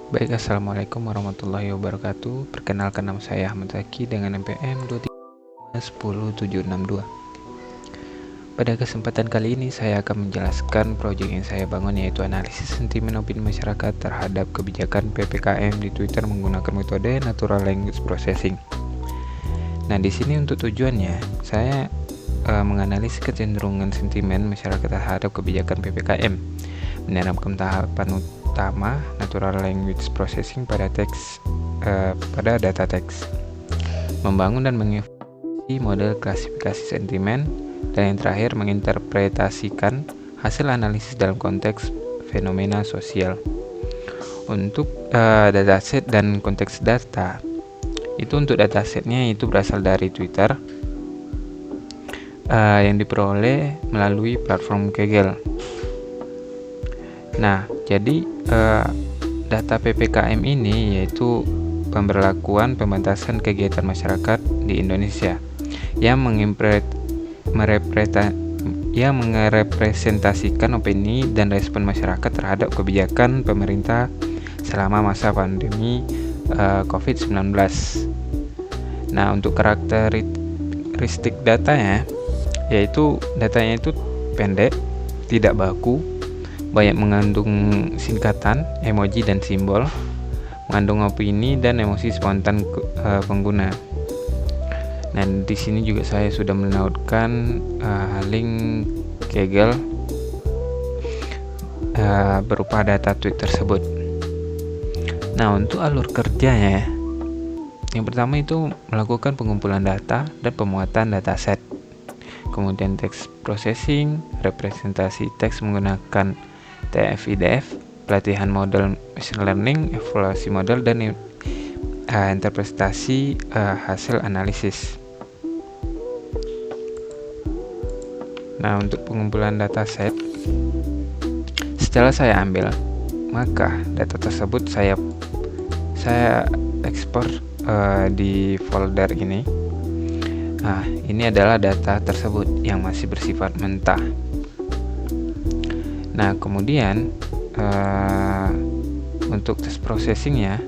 Baik, Assalamualaikum warahmatullahi wabarakatuh. Perkenalkan, nama saya Ahmad Zaki dengan NPM 2310762. Pada kesempatan kali ini saya akan menjelaskan proyek yang saya bangun, yaitu analisis sentimen opini masyarakat terhadap kebijakan PPKM di Twitter menggunakan metode Natural Language Processing. Nah, di sini untuk tujuannya saya menganalisis kecenderungan sentimen masyarakat terhadap kebijakan PPKM, menerapkan tahapan utama Natural Language Processing pada data teks, membangun dan mengevaluasi model klasifikasi sentimen, dan yang terakhir menginterpretasikan hasil analisis dalam konteks fenomena sosial. Untuk dataset dan konteks data, untuk datasetnya itu berasal dari Twitter, yang diperoleh melalui platform Kaggle. Nah, jadi data PPKM ini yaitu pemberlakuan pembatasan kegiatan masyarakat di Indonesia yang merepresentasikan opini dan respon masyarakat terhadap kebijakan pemerintah selama masa pandemi COVID-19. Nah, untuk karakteristik datanya, yaitu datanya itu pendek, tidak baku, banyak mengandung singkatan, emoji dan simbol, mengandung opini dan emosi spontan pengguna. Nah, di sini juga saya sudah mendownloadkan link Kaggle berupa data tweet tersebut. Nah, untuk alur kerjanya, yang pertama itu melakukan pengumpulan data dan pemuatan dataset. Kemudian teks processing, representasi teks menggunakan TF-IDF, pelatihan model machine learning, evaluasi model, dan interpretasi hasil analisis. Nah, untuk pengumpulan dataset, setelah saya ambil, maka data tersebut saya ekspor di folder ini. Nah, ini adalah data tersebut yang masih bersifat mentah. Nah, kemudian untuk tes processingnya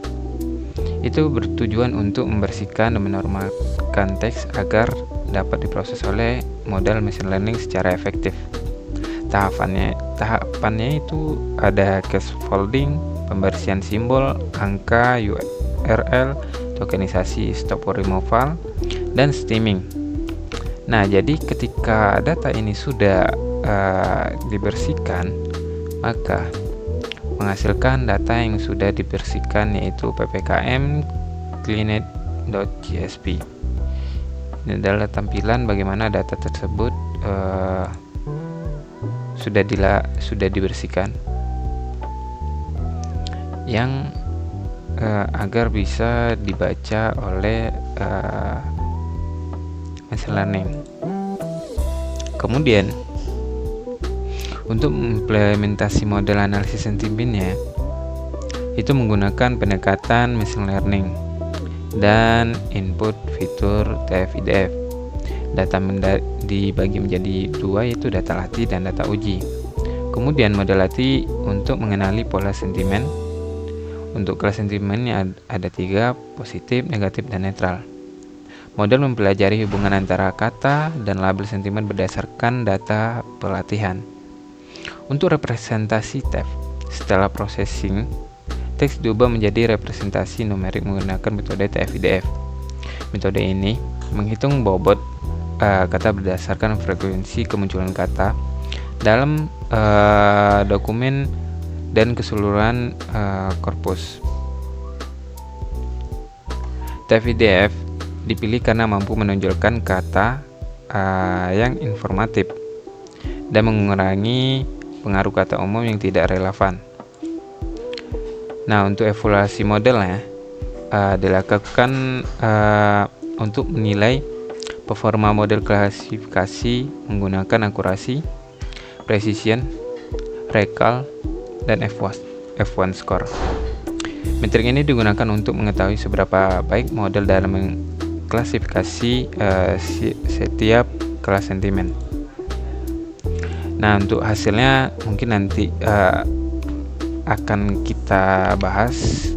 itu bertujuan untuk membersihkan dan menormalkan teks agar dapat diproses oleh model machine learning secara efektif. Tahapannya itu ada scaffolding, pembersihan simbol, angka, URL, tokenisasi, stop removal, dan steaming. Nah, jadi ketika data ini sudah dibersihkan, maka menghasilkan data yang sudah dibersihkan, yaitu ppkm cleaned.jsp. Ini adalah tampilan bagaimana data tersebut sudah dibersihkan, yang agar bisa dibaca oleh machine learning. Kemudian untuk implementasi model analisis sentimennya itu menggunakan pendekatan machine learning dan input fitur TF-IDF. Data dibagi menjadi dua, yaitu data latih dan data uji. Kemudian model latih untuk mengenali pola sentimen. Untuk kelas sentimennya ada 3, positif, negatif, dan netral. Model mempelajari hubungan antara kata dan label sentimen berdasarkan data pelatihan. Untuk representasi teks, setelah processing, teks diubah menjadi representasi numerik menggunakan metode TF-IDF. Metode ini menghitung bobot kata berdasarkan frekuensi kemunculan kata dalam dokumen dan keseluruhan korpus. TF-IDF dipilih karena mampu menonjolkan kata yang informatif dan mengurangi pengaruh kata umum yang tidak relevan. Nah, untuk evaluasi modelnya dilakukan untuk menilai performa model klasifikasi menggunakan akurasi, precision, recall, dan F1 score. Metrik ini digunakan untuk mengetahui seberapa baik model dalam mengklasifikasi setiap kelas sentimen. Nah, untuk hasilnya mungkin nanti akan kita bahas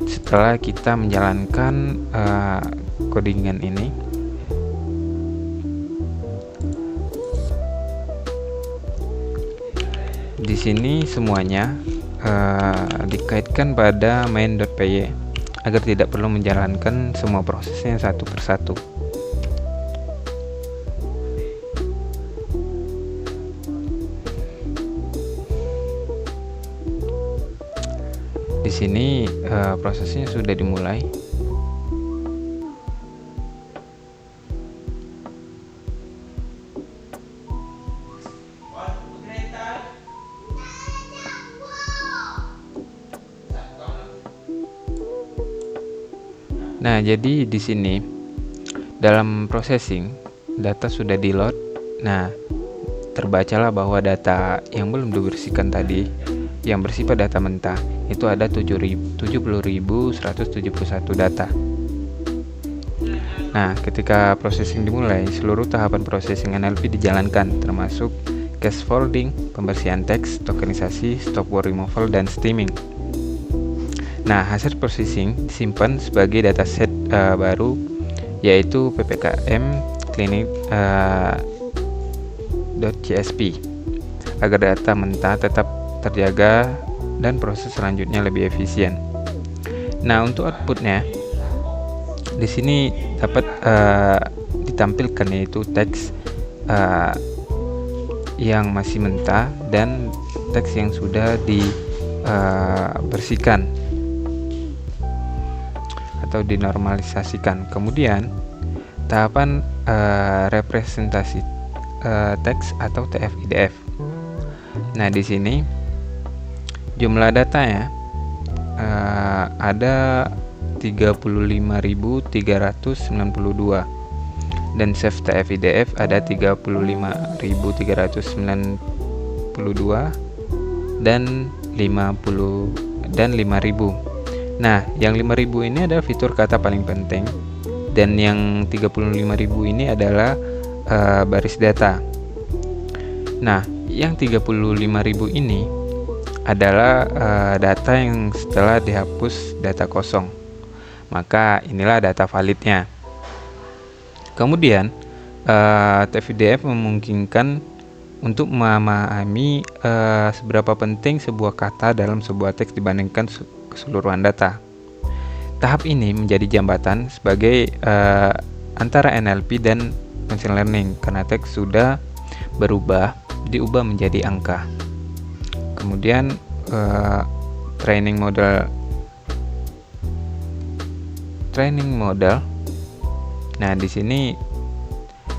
setelah kita menjalankan codingan ini. Di sini semuanya dikaitkan pada main.py agar tidak perlu menjalankan semua prosesnya satu persatu. Di sini prosesnya sudah dimulai. Nah, jadi di sini dalam processing data sudah di load. Nah, terbacalah bahwa data yang belum dibersihkan tadi, yang bersifat data mentah, itu ada 70.171 data. Nah, ketika processing dimulai, seluruh tahapan processing NLP dijalankan, termasuk cache folding, pembersihan teks, tokenisasi, stop word removal, dan steaming. Nah, hasil processing disimpan sebagai dataset baru, yaitu ppkm clinic.csv, agar data mentah tetap terjaga dan proses selanjutnya lebih efisien. Nah, untuk outputnya di sini dapat ditampilkan, yaitu teks yang masih mentah dan teks yang sudah dibersihkan atau dinormalisasikan. Kemudian tahapan representasi teks atau TF-IDF. Nah, di sini jumlah datanya ada 35.392 dan save TF-IDF ada 35.392 dan 5.000. Nah, yang 5.000 ini adalah fitur kata paling penting, dan yang 35.000 ini adalah baris data. Nah, yang 35.000 ini adalah data yang setelah dihapus data kosong. Maka inilah data validnya. Kemudian TF-IDF memungkinkan untuk memahami seberapa penting sebuah kata dalam sebuah teks dibandingkan keseluruhan data. Tahap ini menjadi jembatan sebagai antara NLP dan machine learning, karena teks sudah diubah menjadi angka. Kemudian training model. Nah, di sini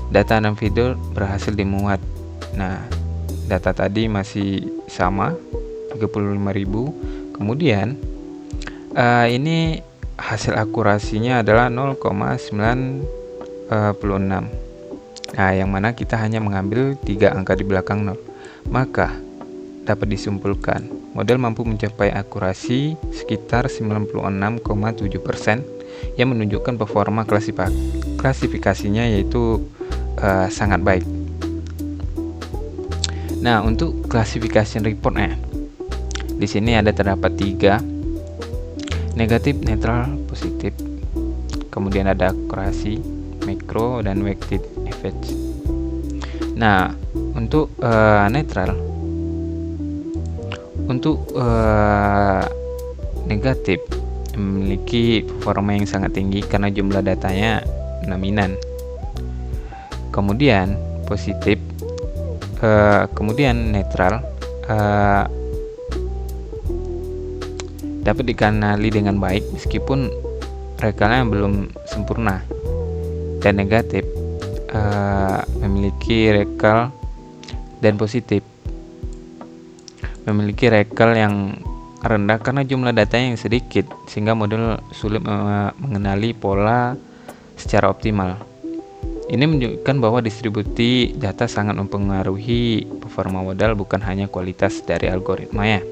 data 6 video berhasil dimuat. Nah, data tadi masih sama 35.000. Kemudian ini hasil akurasinya adalah 0,96. Nah, yang mana kita hanya mengambil 3 angka di belakang 0. Maka dapat disimpulkan model mampu mencapai akurasi sekitar 96,7%, yang menunjukkan performa klasifikasinya yaitu sangat baik. Nah, untuk classification reportnya di sini terdapat 3: negatif, netral, positif. Kemudian ada akurasi, makro, dan weighted average. Nah, untuk netral, untuk negatif memiliki performa yang sangat tinggi karena jumlah datanya nominan. Kemudian positif, kemudian netral dapat dikenali dengan baik meskipun rekalnya belum sempurna. Dan negatif memiliki rekal, dan positif memiliki rekal yang rendah karena jumlah datanya yang sedikit, sehingga model sulit mengenali pola secara optimal. Ini menunjukkan bahwa distribusi data sangat mempengaruhi performa modal, bukan hanya kualitas dari algoritmanya.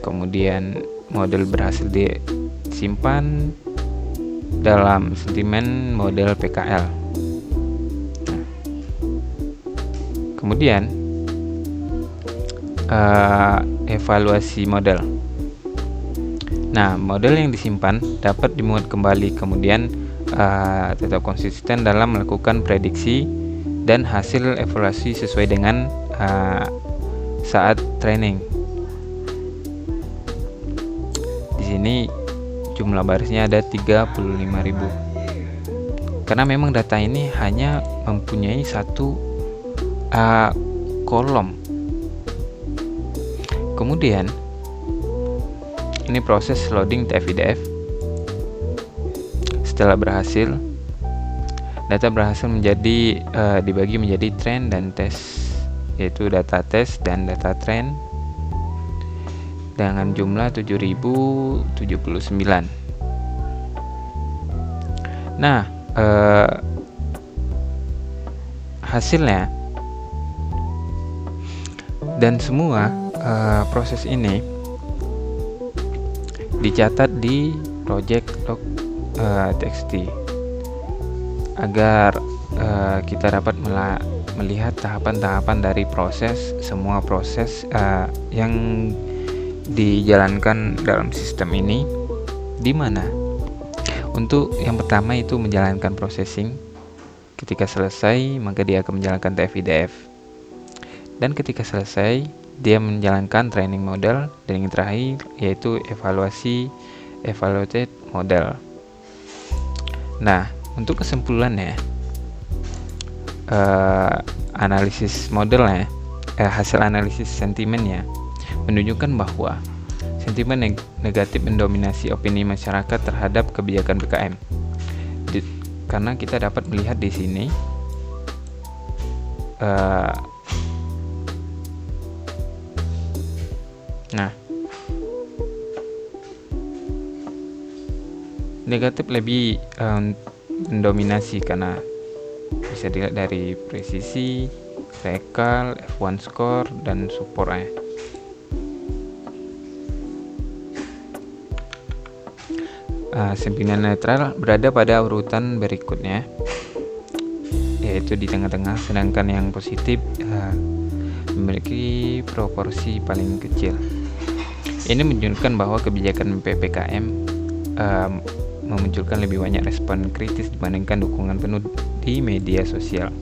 Kemudian model berhasil disimpan dalam sentimen model PKL. Kemudian evaluasi model. Nah, model yang disimpan dapat dimuat kembali, kemudian tetap konsisten dalam melakukan prediksi dan hasil evaluasi sesuai dengan saat training. Di sini jumlah barisnya ada 35.000. Karena memang data ini hanya mempunyai satu kolom. Kemudian ini proses loading TF-IDF. Setelah berhasil, data berhasil menjadi dibagi menjadi trend dan test, yaitu data test dan data trend dengan jumlah 7.079. Nah, hasilnya dan semua proses ini dicatat di project log txt agar kita dapat melihat tahapan-tahapan dari semua proses yang dijalankan dalam sistem ini, di mana untuk yang pertama itu menjalankan processing. Ketika selesai, maka dia akan menjalankan TF-IDF, dan ketika selesai dia menjalankan training model, dan yang terakhir yaitu evaluated model. Nah, untuk kesimpulannya, analisis modelnya, hasil analisis sentimennya menunjukkan bahwa sentimen negatif mendominasi opini masyarakat terhadap kebijakan PPKM. Karena kita dapat melihat di sini negatif lebih mendominasi karena bisa dilihat dari presisi, recall, F1 score, dan supportnya. Sentimen netral berada pada urutan berikutnya, yaitu di tengah-tengah, sedangkan yang positif memiliki proporsi paling kecil. Ini menunjukkan bahwa kebijakan PPKM memunculkan lebih banyak respon kritis dibandingkan dukungan penuh di media sosial.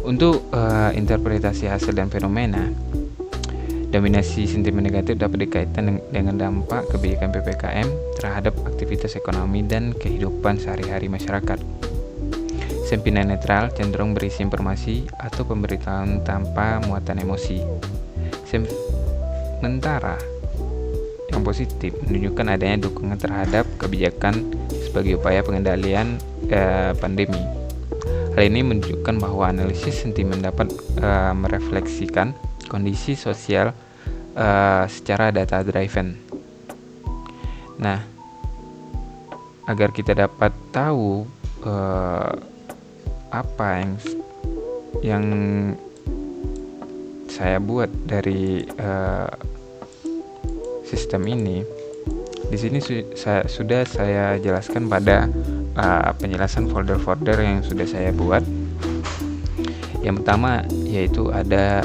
Untuk interpretasi hasil dan fenomena, dominasi sentimen negatif dapat dikaitkan dengan dampak kebijakan PPKM terhadap aktivitas ekonomi dan kehidupan sehari-hari masyarakat. Sentimen netral cenderung berisi informasi atau pemberitahuan tanpa muatan emosi. Sementara yang positif menunjukkan adanya dukungan terhadap kebijakan sebagai upaya pengendalian pandemi. Hal ini menunjukkan bahwa analisis sentimen dapat merefleksikan kondisi sosial secara data driven. Nah, agar kita dapat tahu apa yang saya buat dari sistem ini, di sini sudah saya jelaskan pada penjelasan folder-folder yang sudah saya buat. Yang pertama yaitu ada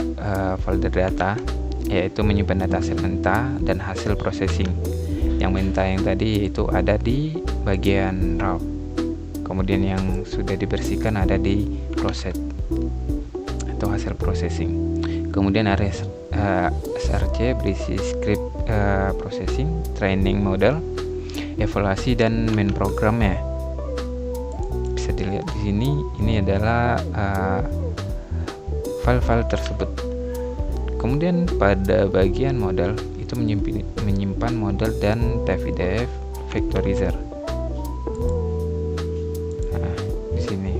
folder data, yaitu menyimpan data hasil mentah dan hasil processing. Yang mentah yang tadi yaitu ada di bagian raw, kemudian yang sudah dibersihkan ada di process atau hasil processing. Kemudian ada SRC berisi script processing, training model, evaluasi, dan main programnya. Bisa dilihat di sini, ini adalah file-file tersebut. Kemudian pada bagian model itu menyimpan model dan TF-IDF vectorizer. Nah, di sini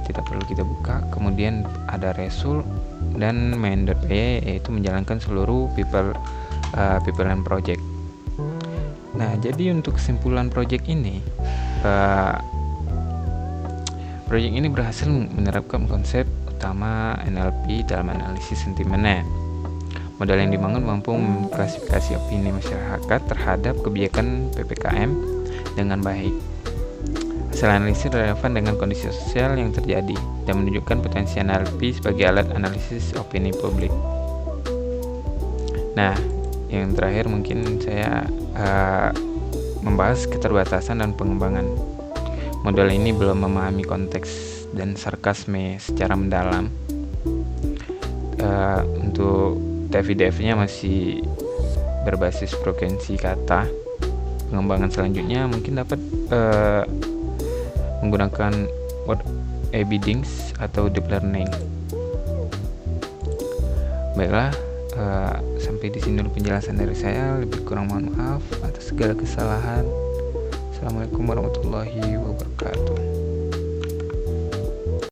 tidak perlu kita buka. Kemudian ada result dan main.py, yaitu menjalankan seluruh pipeline project. Nah, jadi untuk kesimpulan project ini, project ini berhasil menerapkan konsep utama NLP dalam analisis sentimennya. Modal yang dibangun mampu mengklasifikasi opini masyarakat terhadap kebijakan PPKM dengan baik. Hasil analisis relevan dengan kondisi sosial yang terjadi dan menunjukkan potensi NLP sebagai alat analisis opini publik. Nah, yang terakhir mungkin saya membahas keterbatasan dan pengembangan. Model ini belum memahami konteks dan sarkasme secara mendalam. Untuk TF-IDF-nya masih berbasis frekuensi kata. Pengembangan selanjutnya mungkin dapat menggunakan word embeddings atau deep learning. Baiklah, sampai di sini dulu penjelasan dari saya. Lebih kurang mohon maaf atas segala kesalahan. Assalamualaikum warahmatullahi wabarakatuh.